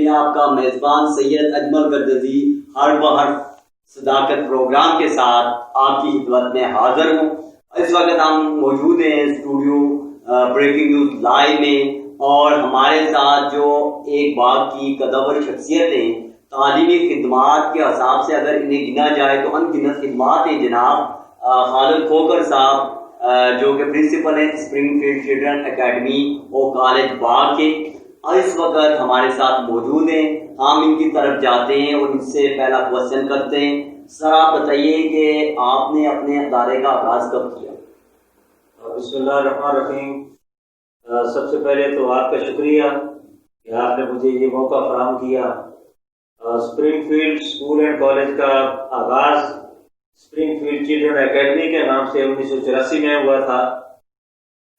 میں آپ کا میزبان سید اجمل گردزی ہر بہر صداقت پروگرام کے ساتھ آپ کی خدمت میں حاضر ہوں۔ اس وقت ہم موجود ہیں اسٹوڈیو بریکنگ نیوز لائیو میں، اور ہمارے ساتھ جو ایک باغ کی قدور شخصیتیں تعلیمی خدمات کے حساب سے اگر انہیں گنا جائے تو ان گنت خدمات ہیں جناب خالد کھوکر صاحب جو کہ پرنسپل ہیں اسپرنگ فیلڈ چلڈرن اکیڈمی اور کالج باغ کے، اس وقت ہمارے ساتھ موجود ہیں۔ ہم ان کی طرف جاتے ہیں اور ان سے پہلا کوشچن کرتے ہیں۔ سر آپ بتائیے کہ آپ نے اپنے ادارے کا آغاز کب کیا؟ بسم اللہ الرحمن الرحیم۔ سب سے پہلے تو آپ کا شکریہ کہ آپ نے مجھے یہ موقع فراہم کیا۔ Spring field school and college کا آغاز اسپرنگ فیلڈ چلڈرن اکیڈمی کے نام سے 1984 میں ہوا تھا،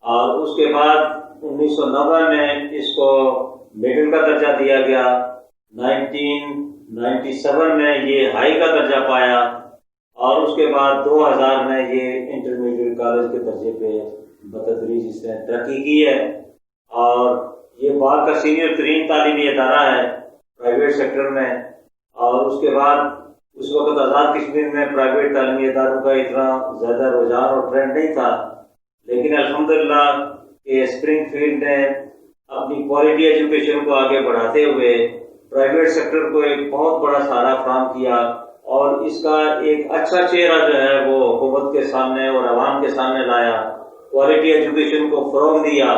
اور اس کے بعد 1990 میں اس کو مڈل کا درجہ دیا گیا۔ 1997 میں یہ ہائی کا درجہ پایا، اور اس کے بعد 2000 میں یہ انٹرمیڈیٹ کالج کے درجے پہ بتدریج اس نے ترقی کی ہے، اور یہ باغ کا سینئر ترین تعلیمی ادارہ ہے پرائیویٹ سیکٹر میں۔ اور اس کے بعد اس وقت آزاد کشمیر میں پرائیویٹ تعلیمی اداروں کا اتنا زیادہ رجحان اور ٹرینڈ نہیں تھا، لیکن الحمدللہ کہ اسپرنگ فیلڈ نے اپنی کوالٹی ایجوکیشن کو آگے بڑھاتے ہوئے پرائیویٹ سیکٹر کو ایک بہت بڑا سہارا فراہم کیا، اور اس کا ایک اچھا چہرہ جو ہے وہ حکومت کے سامنے اور عوام کے سامنے لایا، کوالٹی ایجوکیشن کو فروغ دیا۔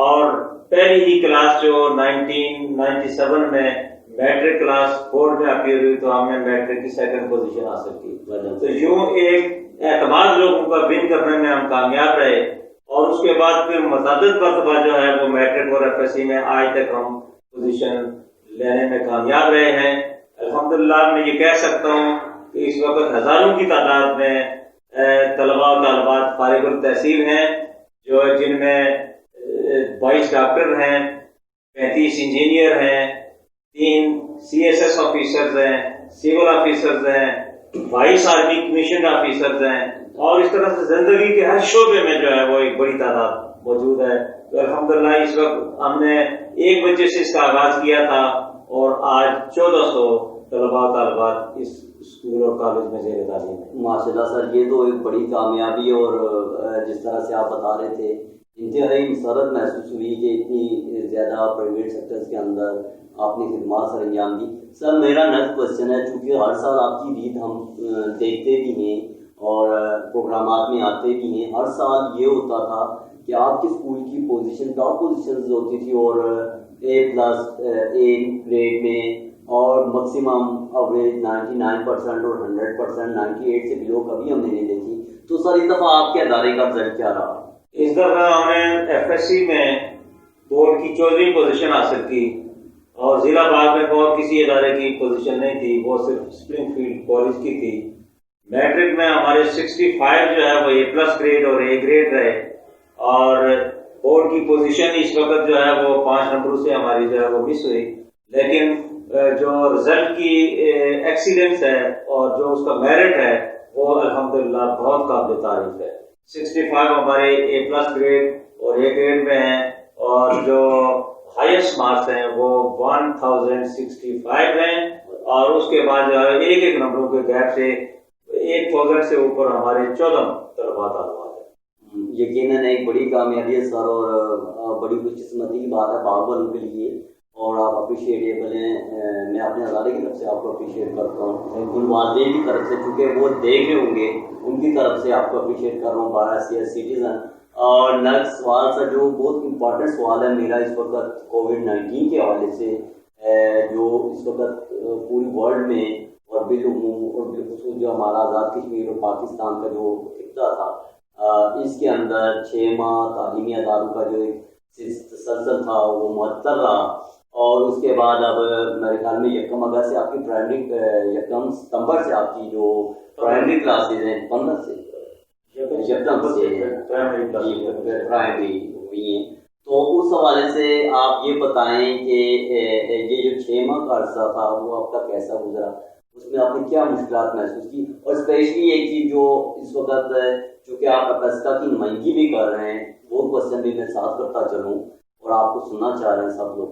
اور پہلی ہی کلاس جو 1997 میں میٹرک کلاس بورڈ میں اپیئر ہوئی تو ہم نے میٹرک کی سیکنڈ پوزیشن حاصل کی۔ تو یوں ایک اعتماد لوگوں کا ون کرنے میں ہم کامیاب رہے، اور اس کے بعد پھر متعدد مرتبہ جو ہے وہ میٹرک اور ایف ایس سی میں آج تک ہم پوزیشن لینے میں کامیاب رہے ہیں۔ الحمدللہ میں یہ کہہ سکتا ہوں کہ اس وقت ہزاروں کی تعداد میں طلباء و طالبات فارغ التحصیل ہیں، جن میں 22 ڈاکٹر ہیں، 35 انجینئر ہیں، 3 CSS آفیسرز ہیں، سول آفیسرز ہیں، 22 آرمی کمیشن آفیسرز ہیں، اور اس طرح سے زندگی کے ہر شعبے میں جو ہے وہ ایک بڑی تعداد موجود ہے۔ تو الحمدللہ اس وقت ہم نے 1 بجے سے اس کا آغاز کیا تھا، اور آج 1400 طلباء و طالبات اس اسکول اور کالج میں زیر تعلیم ہے۔ ماشاءاللہ سر، یہ تو ایک بڑی کامیابی، اور جس طرح سے آپ بتا رہے تھے انتہائی مسرت محسوس ہوئی کہ اتنی زیادہ پرائیویٹ سیکٹرز کے اندر آپ نے خدمات سر انجام دی۔ سر میرا نیکسٹ کوشچن ہے، چونکہ ہر سال آپ کی ریت ہم دیکھتے بھی ہیں اور پروگرامات میں آتے بھی ہیں، ہر سال یہ ہوتا تھا کہ آپ کے اسکول کی پوزیشن ٹاپ پوزیشنز ہوتی تھی، اور A+ گریڈ میں، اور میکسیمم اوریج 99% اور 100%، 98 سے بلو کبھی ہم نے نہیں دیکھی۔ تو سر اس دفعہ آپ کے ادارے کا رزلٹ کیا رہا؟ اس دفعہ ہم نے FSC میں بورڈ کی 14ویں پوزیشن حاصل کی، اور ضلع باغ میں اور کسی ادارے کی پوزیشن نہیں تھی، وہ صرف اسپرنگ فیلڈ کالج کی تھی۔ میٹرک میں ہمارے 65 جو ہے وہ A+ گریڈ اور A گریڈ رہے، اور بورڈ کی پوزیشن اس وقت جو ہے وہ 5 نمبروں سے ہماری جو ہے وہ مس ہوئی، لیکن جو رزلٹ کی ایکسیلنس ہے اور جو اس کا میرٹ ہے وہ الحمدللہ بہت قابل تعریف ہے۔ 65 ہمارے A+ گریڈ اور A گریڈ میں ہیں، اور جو ہائیسٹ مارکس ہیں وہ 1065 ہیں، اور اس کے بعد جو ہے ایک نمبروں کے گیپ سے 1000 سے اوپر ہمارے 14 طلباء طالبات ہیں۔ یقیناً ایک بڑی کامیابی ہے سر، اور بڑی خوش قسمتی کی بات ہے باغ والوں کے لیے، اور آپ اپریشیٹیبل ہیں۔ میں اپنے ادارے کی طرف سے آپ کو اپریشیٹ کرتا ہوں، ان والدین کی طرف سے، چونکہ وہ دیکھ رہے ہوں گے، ان کی طرف سے آپ کو اپریشیٹ کر رہا ہوں 12 سٹیزن۔ اور نیکسٹ سوال سر، جو بہت امپورٹنٹ سوال ہے میرا اس وقت کووڈ-19 کے حوالے سے، جو اس وقت پوری ورلڈ میں اور بالعموم اور بالخصوص جو ہمارا آزاد کشمیر اور پاکستان کا جو خطہ تھا، اس کے اندر 6 ماہ تعلیمی اداروں کا جو ایک تسلسل تھا وہ معطل رہا، اور اس کے بعد اب میرے خیال میں 1 اگست سے آپ کی پرائمری 1 ستمبر سے آپ کی جو پرائمری کلاسز ہیں 15 سے پرائمری ہوئی ہیں، تو اس حوالے سے آپ یہ بتائیں کہ یہ جو 6 ماہ کا عرصہ تھا وہ آپ کا کیسا گزرا، اس میں آپ نے کیا مشکلات محسوس کی، اور اسپیشلی ایک چیز جو اس وقت چونکہ آپ اپیسکا کی نمائندگی بھی کر رہے ہیں، وہ کوشچن بھی میں ساتھ کرتا چلوں اور آپ کو سننا چاہ رہے ہیں سب لوگ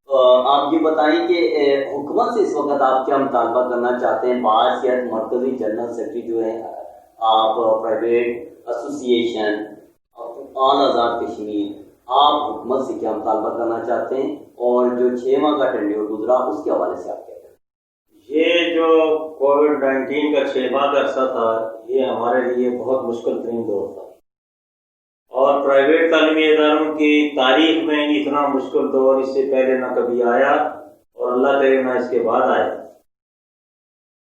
آپ یہ بتائیں کہ حکومت سے اس وقت آپ کیا مطالبہ کرنا چاہتے ہیں؟ بآسیت مرکزی جنرل سیکرٹری جو ہیں آپ، پرائیویٹ ایسوسیشن آل آزاد کشمیر، آپ حکومت سے کیا مطالبہ کرنا چاہتے ہیں؟ اور جو 6 ماہ کا ٹینیور گزرا اس کے حوالے سے آپ کیا کہتے ہیں؟ یہ جو کووڈ-19 کا 6 ماہ کا عرصہ تھا، یہ ہمارے لیے بہت مشکل ترین دور تھا، اور پرائیویٹ تعلیمی اداروں کی تاریخ میں اتنا مشکل دور اس سے پہلے نہ کبھی آیا اور اللہ کرے نہ اس کے بعد آیا۔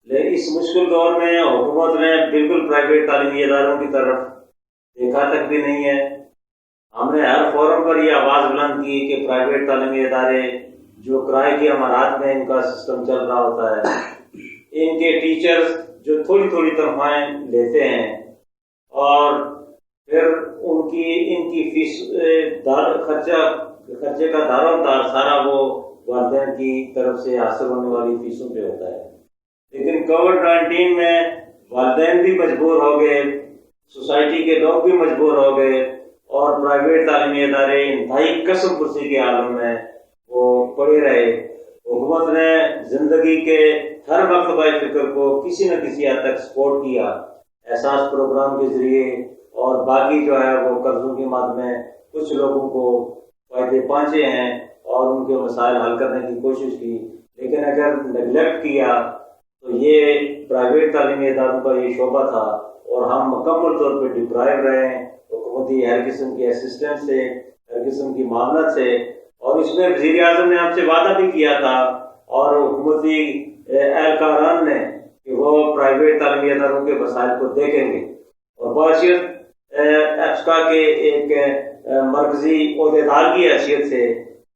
لیکن اس مشکل دور میں حکومت نے بالکل پرائیویٹ تعلیمی اداروں کی طرف دیکھا تک بھی نہیں ہے۔ ہم نے ہر فورم پر یہ آواز بلند کی کہ پرائیویٹ تعلیمی ادارے جو کرائے کی عمارات میں ان کا سسٹم چل رہا ہوتا ہے، ان کے ٹیچرز جو تھوڑی تھوڑی تنخواہیں لیتے ہیں اور پھر ان کی فیس خرچے کا دار و مدار سارا وہ والدین کی طرف سے حاصل ہونے والی فیسوں پہ ہوتا ہے۔ لیکن کووڈ-19 میں والدین بھی مجبور ہو گئے، سوسائٹی کے لوگ بھی مجبور ہو گئے، اور پرائیویٹ تعلیمی ادارے انتہائی قسم پرسی کے عالم میں وہ پڑے رہے۔ حکومت نے زندگی کے ہر مکتبہ فکر کو کسی نہ کسی حد تک سپورٹ کیا، احساس پروگرام کے ذریعے، اور باقی جو ہے وہ قرضوں کی مد میں کچھ لوگوں کو فائدے پہنچے ہیں اور ان کے مسائل حل کرنے کی کوشش کی۔ لیکن اگر نیگلیکٹ کیا تو یہ پرائیویٹ تعلیمی اداروں کا یہ شعبہ تھا، اور ہم مکمل طور پہ ڈپرائیو رہے ہیں حکومتی ہر قسم کی اسسٹنس سے، ہر قسم کی معاونت سے۔ اور اس میں وزیر اعظم نے ہم سے وعدہ بھی کیا تھا اور حکومتی اہلکاران نے کہ وہ پرائیویٹ تعلیمی اداروں کے مسائل کو دیکھیں گے، اور بحیثیت ایپسکا کے ایک مرکزی عہدیدار کی حیثیت سے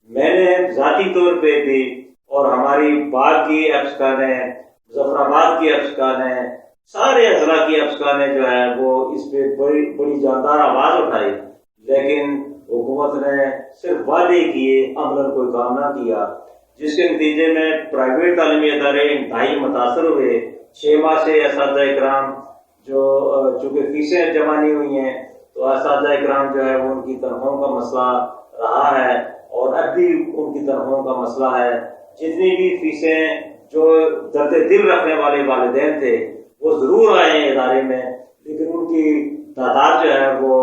میں نے ذاتی طور پہ بھی، اور ہماری باغ کی ایپسکا نے، مظفر آباد کی ایپسکا نے، سارے اضلاع کی ایپسکا نے جو ہے وہ اس پہ بڑی جاندار آواز اٹھائی، لیکن حکومت نے صرف وعدے کیے، عملاً کوئی کام نہ کیا، جس کے نتیجے میں پرائیویٹ تعلیمی ادارے انتہائی متاثر ہوئے۔ 6 ماہ سے اساتذہ اکرام جو چونکہ فیسیں جمع نہیں ہوئی ہیں، تو اساتذہ اکرام جو ہے وہ ان کی تنخواہوں کا مسئلہ رہا ہے، اور اب بھی ان کی تنخواہوں کا مسئلہ ہے۔ جتنی بھی فیسیں جو درد دل رکھنے والے والدین تھے وہ ضرور آئے ہیں ادارے میں، لیکن ان کی تعداد جو ہے وہ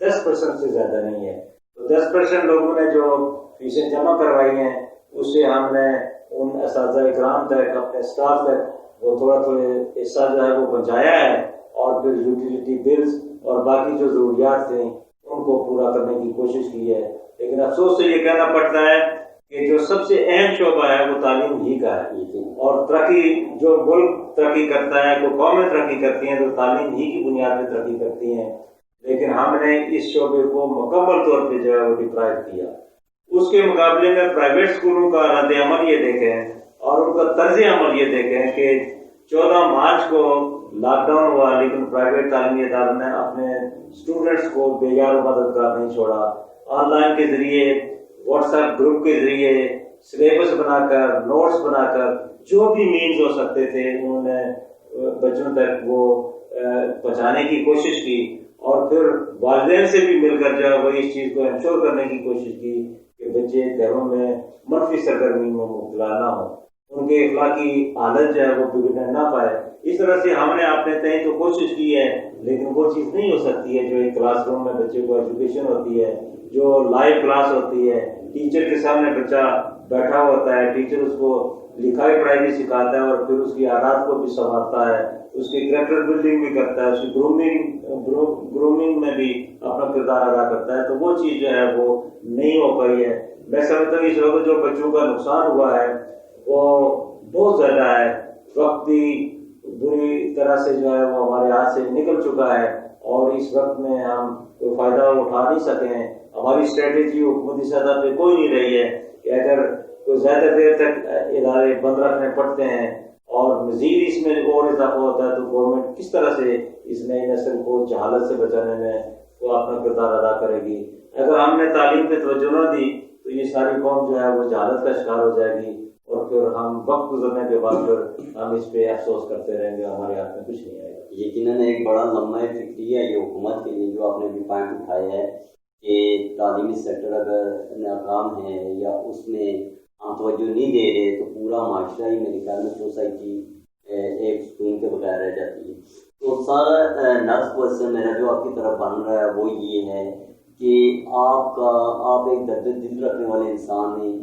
10% سے زیادہ نہیں ہے۔ تو 10% لوگوں نے جو فیسیں جمع کروائی ہیں، اس سے ہم نے ان اساتذہ اکرام تک، اپنے اسٹاف تک وہ تھوڑے حصہ جو ہے وہ پہنچایا ہے، اور پھر یوٹیلیٹی بلز اور باقی جو ضروریات تھیں ان کو پورا کرنے کی کوشش کی ہے۔ لیکن افسوس سے یہ کہنا پڑتا ہے کہ جو سب سے اہم شعبہ ہے وہ تعلیم ہی کا ہے، اور ترقی جو ملک ترقی کرتا ہے، کوئی قومیں ترقی کرتی ہیں تو تعلیم ہی کی بنیاد پہ ترقی کرتی ہیں، لیکن ہم نے اس شعبے کو مکمل طور پہ جو ہے وہ ڈپرائیو کیا۔ اس کے مقابلے میں پرائیویٹ اسکولوں کا رد عمل یہ دیکھیں اور ان کا طرز عمل یہ دیکھیں کہ 14 مارچ کو لاک ڈاؤن ہوا، لیکن پرائیویٹ تعلیمی اداروں نے اپنے اسٹوڈنٹس کو بے یار و مددگار نہیں چھوڑا۔ آن لائن کے ذریعے، واٹس ایپ گروپ کے ذریعے، سلیبس بنا کر، نوٹس بنا کر، جو بھی مینز ہو سکتے تھے انہوں نے بچوں تک وہ پہنچانے کی کوشش کی، اور پھر والدین سے بھی مل کر جو ہے وہ اس چیز کو انشور کرنے کی کوشش کی کہ بچے گھروں میں منفی سرگرمی میں مبتلا نہ ہوں، ان کے اخلاقی حالت جو ہے وہ بگڑنے نہ پائے۔ اس طرح سے ہم نے اپنے تئیں تو کوشش کی ہے، لیکن وہ چیز نہیں ہو سکتی ہے جو ایک کلاس روم میں بچے کو ایجوکیشن ہوتی ہے، جو لائیو کلاس ہوتی ہے، ٹیچر کے سامنے بچہ بیٹھا ہوتا ہے، ٹیچر اس کو لکھائی پڑھائی بھی سکھاتا ہے، اور پھر اس کی عادات کو بھی سنبھالتا ہے، اس کی کریکٹر بلڈنگ بھی کرتا ہے، اس کی گرومنگ میں بھی اپنا کردار ادا کرتا ہے۔ تو وہ چیز جو ہے وہ نہیں ہو پائی ہے۔ میں سمجھتا ہوں اس وقت جو بچوں کا نقصان ہوا ہے وہ بہت زیادہ ہے، وقت بھی بری طرح سے جو ہے وہ ہمارے ہاتھ سے نکل چکا ہے، اور اس وقت میں ہم کوئی فائدہ اٹھا نہیں سکے ہیں۔ ہماری اسٹریٹجی حکومتی سطح پہ کوئی نہیں رہی ہے کہ اگر کوئی زیادہ دیر تک ادارے بند رکھنے پڑتے ہیں اور مزید اس میں اور اضافہ ہوتا ہے، تو گورنمنٹ کس طرح سے اس نئی نسل کو جہالت سے بچانے میں وہ اپنا کردار ادا کرے گی۔ اگر ہم نے تعلیم پہ توجہ نہ دی تو یہ ساری قوم جو ہے وہ جہالت کا شکار ہو جائے گی، اور پھر ہم وقت گزرنے کے بعد پھر ہم اس پہ افسوس کرتے رہیں گے، ہمارے ہاتھ میں کچھ نہیں آئے گا۔ یقیناً ایک بڑا لمحہ فکری ہے یہ حکومت کے لیے، جو آپ نے بھی پوائنٹ اٹھایا ہے کہ تعلیمی سیکٹر اگر ناکام ہے یا اس میں ہم توجہ نہیں دے رہے تو پورا معاشرہ ہی میرے خیال میں سوسائٹی ایک سکون کے بغیر رہ جاتی ہے. تو سارا نیکسٹ کوشچن میرا جو آپ کی طرف بن رہا ہے وہ یہ ہے کہ آپ ایک درد دل رکھنے والے انسان ہیں.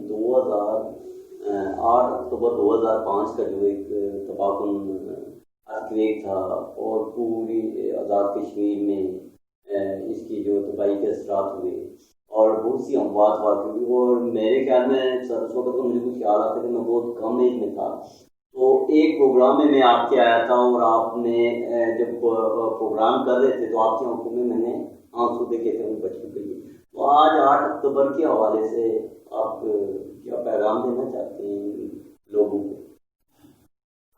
8 اکتوبر 2005 کا جو ایک تباہ ارتھکویک تھا اور پوری آزاد کشمیر میں اس کی جو تباہی کے اثرات ہوئے اور بہت سی اموات واقع ہوئی. اور میرے خیال میں اس وقت تو مجھے کچھ خیال آتا ہے کہ میں بہت کم ایج میں تھا. تو ایک پروگرام میں آپ کے آیا تھا اور آپ نے جب پروگرام کر رہے تھے تو آپ کی آنکھوں میں نے آنسو دیکھے تھے ان بچوں کے لیے. تو آج 8 اکتوبر کے حوالے سے آپ کیا پیغام دینا چاہتے ہیں لوگوں کو؟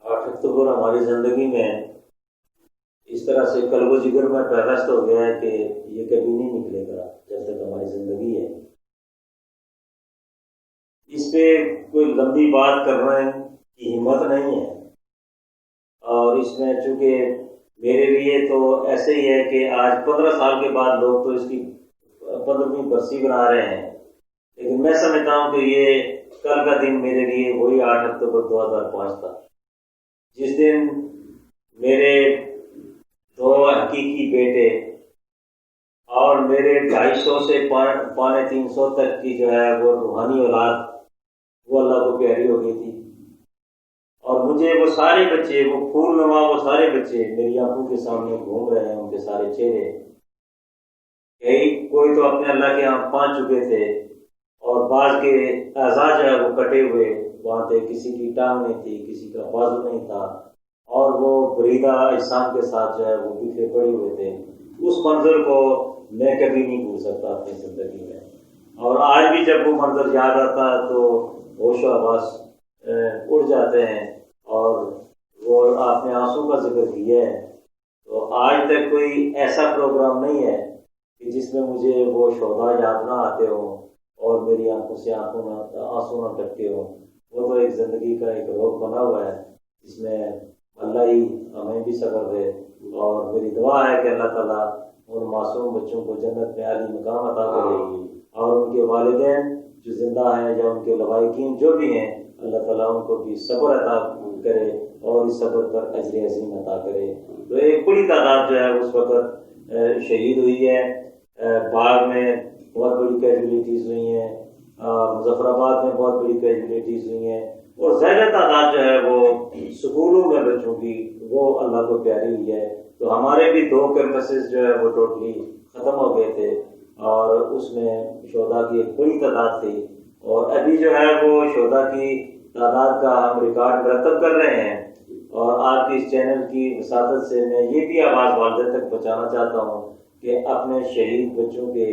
8 اکتوبر ہماری زندگی میں اس طرح سے قلب و جگر میں پیوست ہو گیا ہے کہ یہ کبھی نہیں نکلے گا جب تک ہماری زندگی ہے. اس پہ کوئی لمبی بات کرنے کی ہمت نہیں ہے. اور اس میں چونکہ میرے لیے تو ایسے ہی ہے کہ آج 15 سال کے بعد لوگ تو اس کی 15ویں برسی بنا رہے ہیں، لیکن میں سمجھتا ہوں کہ یہ کل کا دن میرے لیے وہی 8 اکتوبر 2005 تھا، جس دن میرے 2 حقیقی بیٹے اور میرے 250 سے 350 تک کی جو ہے وہ روحانی اولاد وہ اللہ کو پیاری ہو گئی تھی. اور مجھے وہ سارے بچے، وہ پھول نما وہ سارے بچے میری آنکھوں کے سامنے گھوم رہے ہیں، ان کے سارے چہرے. کوئی تو اپنے اللہ کے یہاں پہنچ چکے تھے اور بعض کے اعضاء جو ہے وہ کٹے ہوئے وہاں تھے، کسی کی ٹانگ نہیں تھی، کسی کا بازو نہیں تھا، اور وہ بریدہ اجسام کے ساتھ جو ہے وہ بکھرے پڑے ہوئے تھے. اس منظر کو میں کبھی نہیں بھول سکتا اپنی زندگی میں. اور آج بھی جب وہ منظر یاد آتا ہے تو ہوش و حواس اڑ جاتے ہیں. اور وہ آپ نے آنسو کا ذکر کیا ہے، تو آج تک کوئی ایسا پروگرام نہیں ہے کہ جس میں مجھے وہ شہداء یاد نہ آتے ہوں اور میری آنکھوں سے آنسو نہ ٹپکتے ہوں. وہ تو ایک زندگی کا ایک روگ بنا ہوا ہے جس میں اللہ ہی ہمیں بھی صبر دے. اور میری دعا ہے کہ اللہ تعالیٰ ان معصوم بچوں کو جنت میں عالی مقام عطا کرے، اور ان کے والدین جو زندہ ہیں یا ان کے لوائقین جو بھی ہیں، اللہ تعالیٰ ان کو بھی صبر عطا کرے اور اس صبر پر اجر عظیم عطا کرے. تو ایک بڑی تعداد جو ہے اس وقت شہید ہوئی ہے. باغ میں بہت بڑی کیجولیٹیز ہوئی ہیں، مظفر آباد میں بہت بڑی کیجولیٹیز ہوئی ہیں، اور زیادہ تعداد جو ہے وہ سکولوں میں بچوں کی وہ اللہ کو پیاری ہوئی ہے. تو ہمارے بھی 2 کیمپسز جو ہے وہ ٹوٹلی ختم ہو گئے تھے، اور اس میں شہداء کی ایک بڑی تعداد تھی. اور ابھی جو ہے وہ شہداء کی تعداد کا ہم ریکارڈ مرتب کر رہے ہیں. اور آپ کی اس چینل کی وساطت سے میں یہ بھی آواز والدین تک پہنچانا چاہتا ہوں کہ اپنے شہید بچوں کے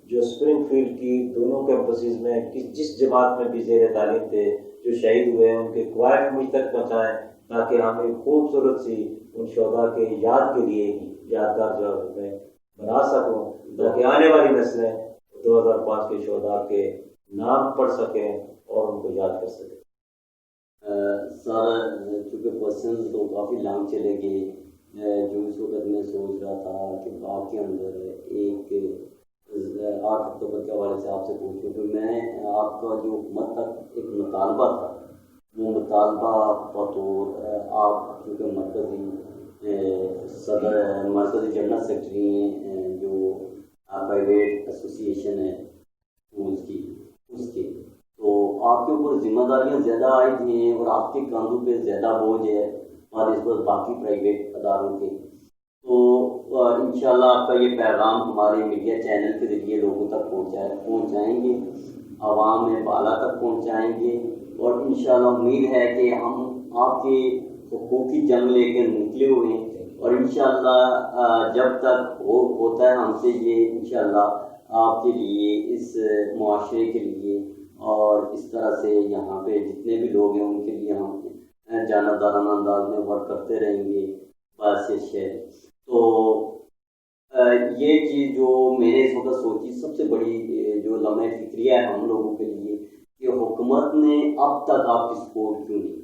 جو اسپرنگ فیلڈ کی دونوں کیمپسز میں جس جماعت میں بھی زیر تعلیم تھے جو شہید ہوئے ہیں، ان کے کوائٹ مجھ تک پہنچائیں تاکہ ہم ایک خوبصورت سی ان شہداء کے یاد کے لیے یادگار جو ہے بنا سکوں، تاکہ آنے والی نسلیں 2005 کے شہداء کے نام پڑھ سکیں اور ان کو یاد کر سکیں. سر چونکہ کوشچنز تو کافی لانگ چلے گئے، جو اس وقت میں سوچ رہا تھا کہ باغ کے اندر ایک 8 اکتوبر کے حوالے سے آپ سے پوچھوں کہ میں آپ کا جو حکومت تک ایک مطالبہ تھا، وہ مطالبہ بطور آپ چونکہ مرکزی جنرل سیکرٹری ہیں جو پرائیویٹ ایسوسیشن ہے اسکولس کی، اس کے تو آپ کے اوپر ذمہ داریاں زیادہ عائد ہیں اور آپ کے کاندھوں پہ زیادہ بوجھ ہے اور اس پر باقی پرائیویٹ اداروں کے. تو انشاءاللہ آپ کا یہ پیغام ہمارے میڈیا چینل کے ذریعے لوگوں تک پہنچائیں گے، عوام میں بالا تک پہنچائیں گے، اور انشاءاللہ امید ہے کہ ہم آپ کے حقوقی جنگ لے کے نکلے ہوئے ہیں، اور انشاءاللہ جب تک ہوتا ہے ہم سے یہ انشاءاللہ آپ کے لیے، اس معاشرے کے لیے، اور اس طرح سے یہاں پہ جتنے بھی لوگ ہیں ان کے لیے ہم جانبدارانہ انداز میں ورک کرتے رہیں گے باعث شہر. تو یہ چیز جو میں نے اس وقت سوچی سب سے بڑی جو لمحہ فکریہ ہے ہم لوگوں کے لیے کہ حکومت نے اب تک آپ کی سپورٹ کیوں نہیں.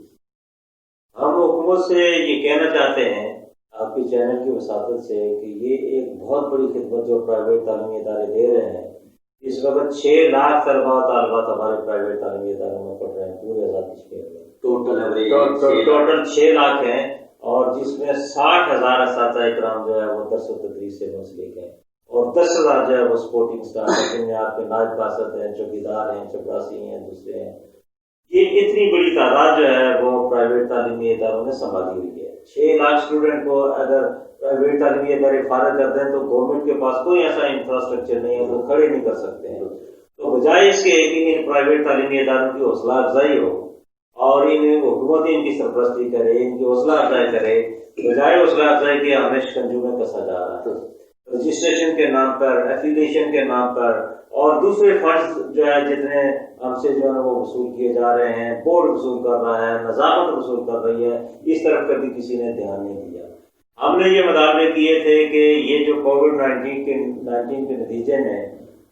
ہم حکومت سے یہ کہنا چاہتے ہیں آپ کے چینل کی وساطت سے کہ یہ ایک بہت بڑی خدمت جو پرائیویٹ تعلیمی ادارے دے رہے ہیں، اس وقت 6 لاکھ طلبہ طالبات ہمارے پرائیویٹ تعلیمی اداروں میں پڑھ رہے ہیں پورے آزادی کے ٹوٹل 6 لاکھ ہیں، اور جس میں 60,000 اساتذہ اکرام جو ہے وہ درس و تدریس سے منسلک ہیں، اور 10,000 جو ہے وہ سپورٹنگ اسٹاف ہے، جن میں آپ کے نائب قاصد ہیں، چوکیدار ہیں، چپراسی ہیں، دوسرے ہیں۔ یہ اتنی بڑی تعداد جو ہے وہ پرائیویٹ تعلیمی اداروں میں سنبھالی ہوئی ہے۔ 6 لاکھ اسٹوڈنٹ کو اگر پرائیویٹ تعلیمی ادارے فارغ کر دیں تو گورنمنٹ کے پاس کوئی ایسا انفراسٹرکچر نہیں ہے، وہ کھڑے نہیں کر سکتے ہیں۔ تو بجائے اس کے کہ ان پرائیویٹ تعلیمی اداروں کی حوصلہ افزائی ہو اور ان حکومت ان کی سرپرستی کرے، ان کی حوصلہ افزائی کرے، بجائے حوصلہ افزائی کے ہمیں شکنجوں میں کسا جا رہا ہے، رجسٹریشن کے نام پر، ایفیلیشن کے نام پر، اور دوسرے فنڈز جو ہے جتنے ہم سے جو ہے وہ وصول کیے جا رہے ہیں، بورڈ وصول کر رہا ہے، نظامت وصول کر رہی ہے، اس طرف کبھی کسی نے دھیان نہیں دیا۔ ہم نے یہ مطالبے کیے تھے کہ یہ جو کووڈ-19 کے نتیجے میں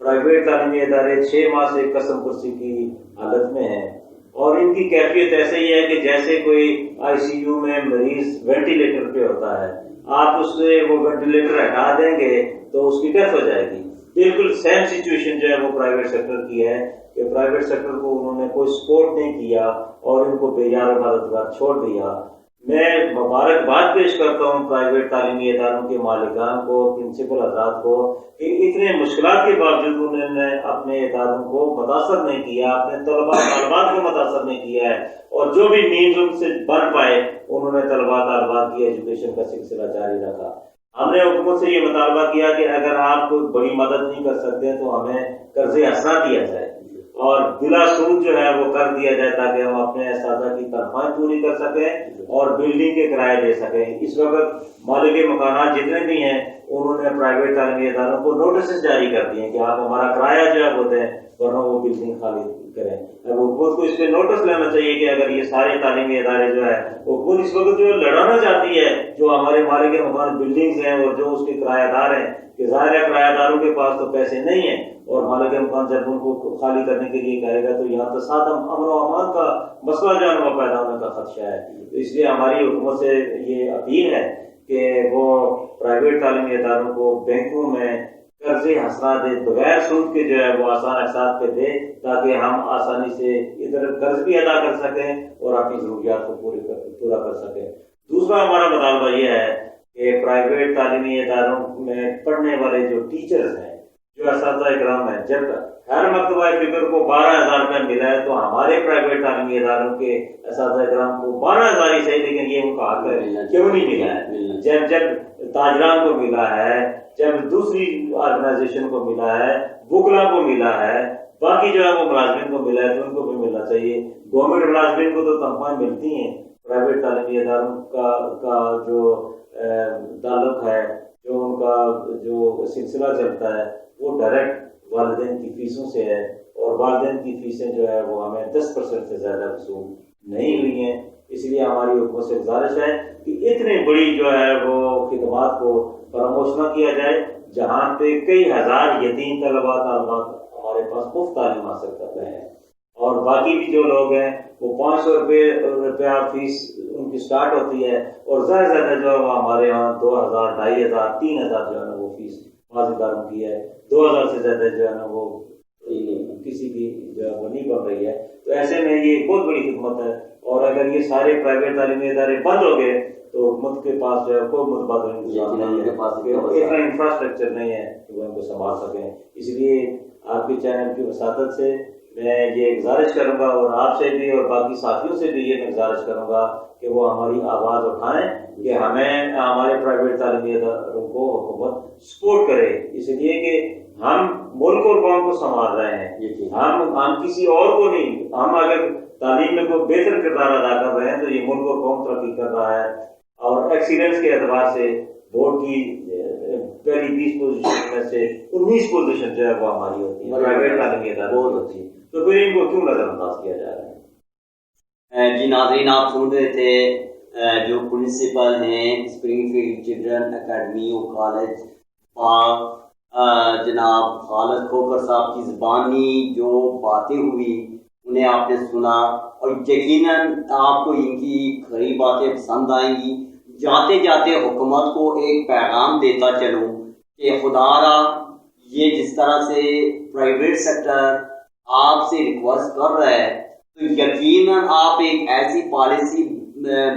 پرائیویٹ تعلیمی ادارے 6 ماہ سے قسم کرسی کی حالت میں ہیں، اور ان کی کیفیت ایسے ہی ہے کہ جیسے کوئی ICU میں مریض وینٹیلیٹر پہ ہوتا ہے، آپ اس سے وہ وینٹیلیٹر ہٹا دیں گے تو اس کی ڈیتھ ہو جائے گی۔ بالکل سیم سچویشن جو ہے وہ پرائیویٹ سیکٹر کی ہے کہ پرائیویٹ سیکٹر کو انہوں نے کوئی سپورٹ نہیں کیا اور ان کو بے یار و مددگار چھوڑ دیا۔ میں مبارکباد پیش کرتا ہوں پرائیویٹ تعلیمی اداروں کے مالکان کو، پرنسپل حضرات کو، کہ اتنے مشکلات کے باوجود انہوں نے اپنے اداروں کو متاثر نہیں کیا، اپنے طلباء طالبات کو متاثر نہیں کیا ہے، اور جو بھی مینز ان سے بن پائے انہوں نے طلباء طالبات کی ایجوکیشن کا سلسلہ جاری رکھا۔ ہم نے حکومت سے یہ مطالبہ کیا کہ اگر آپ کوئی بڑی مدد نہیں کر سکتے تو ہمیں قرض حسنہ دیا جائے اور بلا سود جو ہے وہ کر دیا جائے تاکہ ہم اپنے اساتذہ کی تنخواہیں پوری کر سکیں اور بلڈنگ کے کرائے دے سکیں۔ اس وقت مالک مکانات جتنے بھی ہیں انہوں نے پرائیویٹ تعلیمی اداروں کو نوٹسز جاری کر دیے ہیں کہ آپ ہمارا کرایہ جو ہے وہ دیں ورنہ وہ بلڈنگ خالی کریں۔ اب حکومت کو اس پہ نوٹس لینا چاہیے کہ اگر یہ سارے تعلیمی ادارے جو ہے حکومت اس وقت جو لڑانا چاہتی ہے جو ہمارے مالک مکان بلڈنگز ہیں اور جو اس کے کرایہ دار ہیں، کہ ظاہر ہے کرایہ داروں کے پاس تو پیسے نہیں ہیں، اور مالک مکان جب ان کو خالی کرنے کے لیے کہے گا تو یہاں تصادم امن و امان کا مسئلہ جو ہے وہ پیدا ہونے کا خدشہ ہے۔ اس لیے ہماری حکومت سے یہ اپیل ہے کہ وہ پرائیویٹ تعلیمی اداروں کو بینکوں میں قرض حسنہ دے، بغیر سود کے جو ہے وہ آسان اقساط پہ دے تاکہ ہم آسانی سے ادھر قرض بھی ادا کر سکیں اور اپنی ضروریات کو پورا کر سکیں۔ دوسرا ہمارا مطالبہ یہ ہے کہ پرائیویٹ تعلیمی اداروں میں پڑھنے والے جو ٹیچرز ہیں، جو اساتذہ اکرام ہیں، جب ہر مکتبہ فکر کو 12,000 روپے ملا ہے تو ہمارے پرائیویٹ تعلیمی اداروں کے اساتذہ اکرام کو 12,000 ہی صحیح لیکن یہ ان کا حق ہے کیوں نہیں ملا ہے؟ جب تاجران کو ملا ہے، جب دوسری آرگنائزیشن کو ملا ہے، وکلا کو ملا ہے، باقی جو ہے وہ ملازمین کو ملا ہے تو ان کو بھی ملنا چاہیے۔ گورنمنٹ ملازمین کو تو تنخواہیں ملتی ہیں، پرائیویٹ تعلیمی اداروں کا جو تعلق ہے، جو ان کا جو سلسلہ چلتا ہے وہ ڈائریکٹ والدین کی فیسوں سے ہے، اور والدین کی فیسیں جو ہے وہ ہمیں 10% سے زیادہ وصول نہیں ہوئی ہیں۔ اس لیے ہماری حکومت سے گزارش ہے کہ اتنی بڑی جو ہے وہ خدمات کو فراموش نہ کیا جائے، جہاں پہ کئی ہزار یتیم طلباء طالبات ہمارے پاس مفت تعلیم حاصل کر رہے ہیں، اور باقی بھی جو لوگ ہیں وہ 500 روپیہ فیس ان کی سٹارٹ ہوتی ہے، اور زیادہ سے زیادہ جو ہے وہ ہمارے یہاں 2,000 2,500 3,000 جو ہے نا وہ فیس بعض اداروں کی ہے، 2,000 سے زیادہ جو ہے نا وہ کسی کی جو ہے وہ نہیں بن رہی ہے۔ تو ایسے میں یہ بہت بڑی خدمت ہے، اور اگر یہ سارے پرائیویٹ تعلیمی ادارے بند ہو گئے تو حکومت کے پاس جو ہے کوئی متبادل انتظام نہیں ہے، اتنا انفراسٹرکچر نہیں ہے کہ وہ ان کو سنبھال سکیں۔ اس لیے آپ کے چینل کی وساطت سے میں یہ گزارش کروں گا، اور آپ سے بھی اور باقی ساتھیوں سے بھی یہ گزارش کروں گا کہ وہ ہماری آواز اٹھائیں کہ ہمیں ہمارے پرائیویٹ تعلیمی اداروں کو حکومت سپورٹ کرے، اس لیے کہ ہم ملک اور قوم کو سنبھال رہے ہیں، ہم کسی اور کو نہیں۔ ہم اگر تعلیم میں کوئی بہتر کردار ادا کر رہے ہیں تو یہ ملک اور قوم ترقی کر رہا ہے، اور ایکسیلنس کے اعتبار سے بورڈ کی پہلی 20 پوزیشن میں سے 19 پوزیشن جو ہے وہ ہماری ہوتی ہے، پرائیویٹ تعلیمی اداروں کی ہوتی ہے، تو پھر ان کو کیوں نظر انداز کیا جا رہا ہے؟ جی ناظرین، آپ سن رہے تھے جو پرنسپل ہیں اسپرنگ فیلڈ چلڈرن اکیڈمی اور کالج پاک جناب خالد کھوکھر صاحب کی زبانی جو باتیں ہوئی انہیں آپ نے سنا، اور یقیناً آپ کو ان کی کھری باتیں پسند آئیں گی۔ جاتے جاتے حکومت کو ایک پیغام دیتا چلوں کہ خدا را یہ جس طرح طرح سے پرائیویٹ سیکٹر آپ سے ریکویسٹ کر رہا ہے تو یقیناً آپ ایک ایسی پالیسی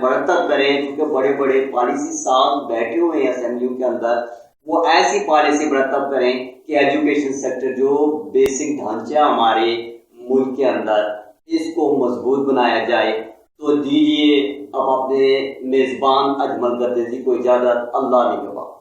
مرتب کریں، کیونکہ بڑے بڑے پالیسی ساز بیٹھے ہوئے ہیں اسمبلیوں کے اندر، وہ ایسی پالیسی مرتب کریں کہ ایجوکیشن سیکٹر جو بیسک ڈھانچہ ہمارے ملک کے اندر اس کو مضبوط بنایا جائے۔ تو دیجیے اب اپنے میزبان اجمل گردیزی کو اجازت، اللہ نگہبان۔